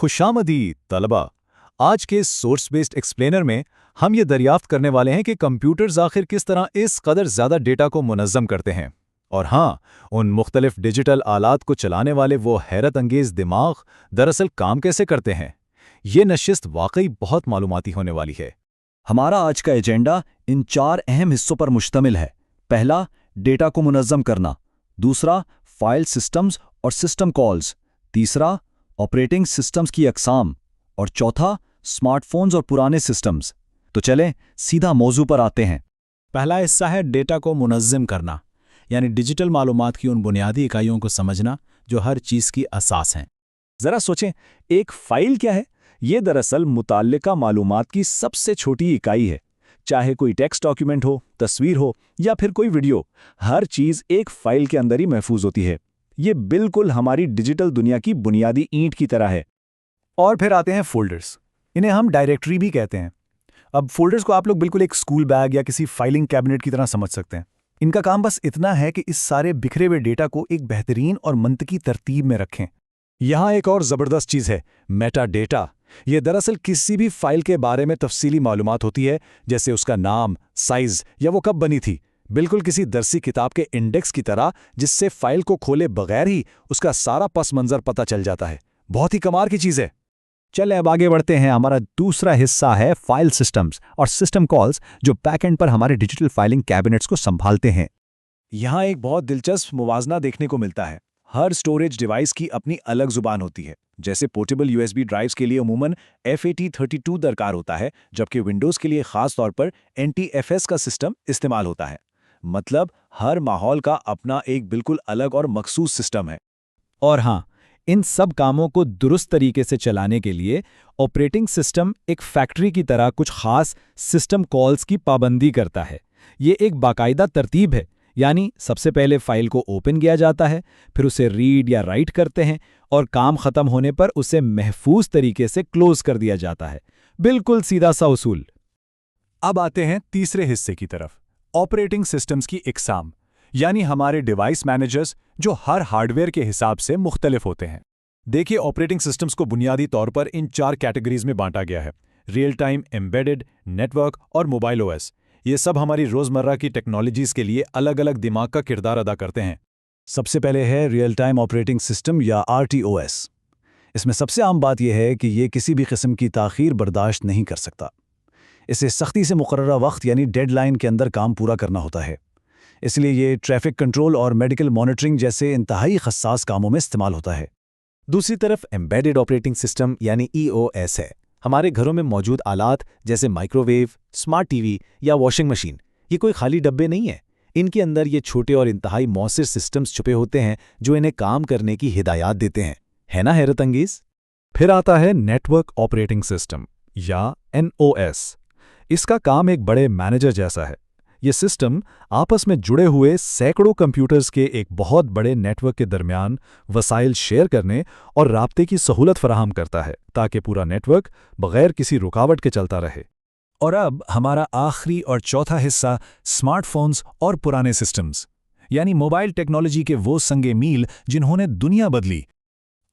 खुशामदीद तलबा। आज के सोर्स बेस्ड एक्सप्लेनर में हम ये दरियाफ्त करने वाले हैं कि कंप्यूटर्स आखिर किस तरह इस कदर ज़्यादा डेटा को मुनज़्ज़म करते हैं, और हाँ, उन मुख्तलिफ डिजिटल आलात को चलाने वाले वो हैरत अंगेज़ दिमाग दरअसल काम कैसे करते हैं। ये नशिस्त वाकई बहुत मालूमाती होने वाली है। हमारा आज का एजेंडा इन 4 अहम हिस्सों पर मुश्तमिल है। पहला, डेटा को मुनज़्ज़म करना। दूसरा, फाइल सिस्टम्स और सिस्टम कॉल्स। तीसरा, ऑपरेटिंग सिस्टम्स की अक़साम। और चौथा, स्मार्टफोन्स और पुराने सिस्टम्स। तो चलें सीधा मौजू पर आते हैं। पहला हिस्सा है डेटा को मुनज़्ज़म करना, यानी डिजिटल मालूमात की उन बुनियादी इकाइयों को समझना जो हर चीज़ की असास हैं। ज़रा सोचें, एक फ़ाइल क्या है? ये दरअसल मुताल्लिका मालूमात की सबसे छोटी इकाई है। चाहे कोई टेक्स्ट डॉक्यूमेंट हो, तस्वीर हो या फिर कोई वीडियो, हर चीज़ एक फ़ाइल के अंदर ही महफूज होती है। ये बिल्कुल हमारी डिजिटल दुनिया की बुनियादी ईंट की तरह है। और फिर आते हैं फ़ोल्डर्स। इन्हें हम डायरेक्टरी भी कहते हैं। अब फ़ोल्डर्स को आप लोग बिल्कुल एक स्कूल बैग या किसी फाइलिंग कैबिनेट की तरह समझ सकते हैं। इनका काम बस इतना है कि इस सारे बिखरे हुए डेटा को एक बेहतरीन और मंतकी तरतीब में रखें। यहाँ एक और ज़बरदस्त चीज़ है, मेटा डेटा। ये दरअसल किसी भी फाइल के बारे में तफसीली मालूमात होती है, जैसे उसका नाम, साइज़ या वो कब बनी थी, बिल्कुल किसी दरसी किताब के इंडेक्स की तरह, जिससे फाइल को खोले बगैर ही उसका सारा पस मंज़र पता चल जाता है। बहुत ही कमाल की चीज़ है। चले अब आगे बढ़ते हैं। हमारा दूसरा हिस्सा है फाइल सिस्टम्स और सिस्टम कॉल्स, जो बैकएंड पर हमारे डिजिटल फाइलिंग कैबिनेट्स को संभालते हैं। यहाँ एक बहुत दिलचस्प मुवाजना देखने को मिलता है। हर स्टोरेज डिवाइस की अपनी अलग जुबान होती है। जैसे पोर्टेबल यूएसबी ड्राइव्स के लिए अमूमन FAT32 दरकार होता है, जबकि विंडोज़ के लिए ख़ास तौर पर NTFS का सिस्टम इस्तेमाल होता है। मतलब हर माहौल का अपना एक बिल्कुल अलग और मखसूस सिस्टम है। और हाँ, इन सब कामों को दुरुस्त तरीके से चलाने के लिए ऑपरेटिंग सिस्टम एक फैक्ट्री की तरह कुछ खास सिस्टम कॉल्स की पाबंदी करता है। ये एक बाकायदा तरतीब है, यानी सबसे पहले फाइल को ओपन किया जाता है, फिर उसे रीड या राइट करते हैं, और काम खत्म होने पर उसे महफूज तरीके से क्लोज कर दिया जाता है। बिल्कुल सीधा सा उसूल। अब आते हैं तीसरे हिस्से की तरफ, ऑपरेटिंग सिस्टम्स की इकसाम, यानी हमारे डिवाइस मैनेजर्स, जो हर हार्डवेयर के हिसाब से मुख्तलिफ होते हैं। देखिए, ऑपरेटिंग सिस्टम्स को बुनियादी तौर पर इन 4 कैटेगरीज में बांटा गया है: रियल टाइम, एम्बेडेड, नेटवर्क और मोबाइल OS। ये सब हमारी रोज़मर्रा की टेक्नोलॉजीज़ के लिए अलग अलग दिमाग का किरदार अदा करते हैं। सबसे पहले है रियल टाइम ऑपरेटिंग सिस्टम या RTOS। इसमें सबसे आम बात यह है कि ये किसी भी किस्म की ताख़ीर बर्दाश्त नहीं कर सकता। इसे सख्ती से मुकर्ररा वक्त यानी डेडलाइन के अंदर काम पूरा करना होता है। इसलिए ये ट्रैफिक कंट्रोल और मेडिकल मॉनिटरिंग जैसे इंतहाई हसास कामों में इस्तेमाल होता है। दूसरी तरफ एम्बेडेड ऑपरेटिंग सिस्टम यानी EOS है। हमारे घरों में मौजूद आलात जैसे माइक्रोवेव, स्मार्ट टीवी या वॉशिंग मशीन, ये कोई खाली डब्बे नहीं है। इनके अंदर ये छोटे और इंतहाई मौसर सिस्टम्स छुपे होते हैं जो इन्हें काम करने की हिदायत देते हैं। है ना हैरत अंगेज? फिर आता है नेटवर्क ऑपरेटिंग सिस्टम या NOS। इसका काम एक बड़े मैनेजर जैसा है। ये सिस्टम आपस में जुड़े हुए सैकड़ों कंप्यूटर्स के एक बहुत बड़े नेटवर्क के दरमियान वसाइल शेयर करने और राब्ते की सहूलत फराहम करता है, ताकि पूरा नेटवर्क बगैर किसी रुकावट के चलता रहे। और अब हमारा आखिरी और चौथा हिस्सा, स्मार्टफोन्स और पुराने सिस्टम्स, यानी मोबाइल टेक्नोलॉजी के वो संगे मील जिन्होंने दुनिया बदली।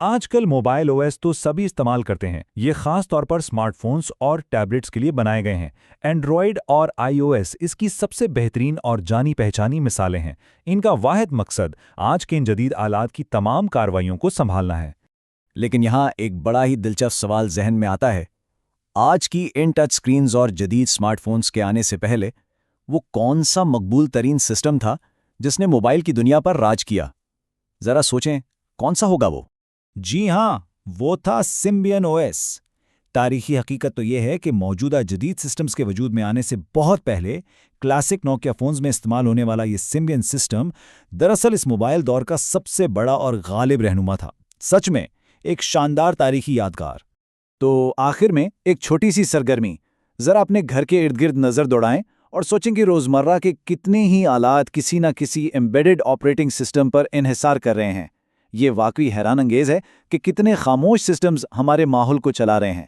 आजकल मोबाइल OS तो सभी इस्तेमाल करते हैं। ये खास तौर पर स्मार्टफोन्स और टैबलेट्स के लिए बनाए गए हैं। एंड्रॉयड और iOS इसकी सबसे बेहतरीन और जानी पहचानी मिसालें हैं। इनका वाहिद मकसद आज के इन जदीद आलात की तमाम कार्रवाइयों को संभालना है। लेकिन यहाँ एक बड़ा ही दिलचस्प सवाल जहन में आता है। आज की इन टच स्क्रीन्स और जदीद स्मार्टफोन्स के आने से पहले वो कौन सा मकबूल तरीन सिस्टम था जिसने मोबाइल की दुनिया पर राज किया? ज़रा सोचें, कौन सा होगा वो? जी हाँ, वो था सिम्बियन OS। तारीखी हकीकत तो ये है कि मौजूदा जदीद सिस्टम्स के वजूद में आने से बहुत पहले क्लासिक नोकिया फ़ोन्स में इस्तेमाल होने वाला ये सिम्बियन सिस्टम दरअसल इस मोबाइल दौर का सबसे बड़ा और गालिब रहनुमा था। सच में एक शानदार तारीखी यादगार। तो आखिर में एक छोटी सी सरगर्मी, ज़रा अपने घर के इर्द गिर्द नज़र दौड़ाएं और सोचें कि रोज़मर्रा के कितने ही आलात किसी न किसी एम्बेडेड ऑपरेटिंग सिस्टम पर इन्हिसार कर रहे हैं। ये वाकई हैरान अंगेज़ है कि कितने खामोश सिस्टम्स हमारे माहौल को चला रहे हैं।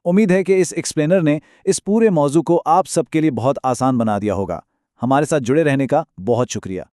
उम्मीद है कि इस एक्सप्लेनर ने इस पूरे मौजू को आप सबके लिए बहुत आसान बना दिया होगा। हमारे साथ जुड़े रहने का बहुत शुक्रिया।